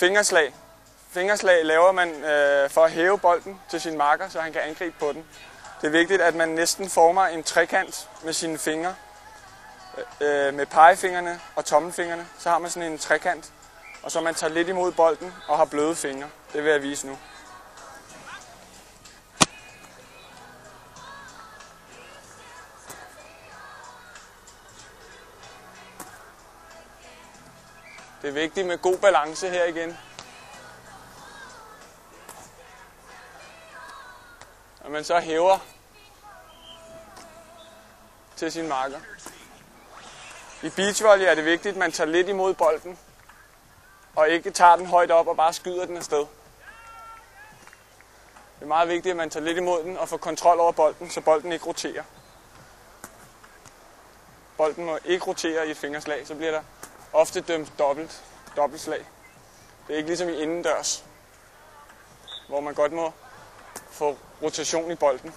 Fingerslag. Fingerslag laver man for at hæve bolden til sin marker, så han kan angribe på den. Det er vigtigt, at man næsten former en trekant med sine fingre. Med pegefingrene og tommelfingrene, så har man sådan en trekant. Og så man tager lidt imod bolden og har bløde fingre. Det vil jeg vise nu. Det er vigtigt med god balance her igen. Når man så hæver til sin marker. I beachvolley er det vigtigt, at man tager lidt imod bolden, og ikke tager den højt op og bare skyder den afsted. Det er meget vigtigt, at man tager lidt imod den og får kontrol over bolden, så bolden ikke roterer. Bolden må ikke rotere i et fingerslag, så bliver der ofte dømt dobbeltslag. Det er ikke ligesom i indendørs, hvor man godt må få rotation i bolden.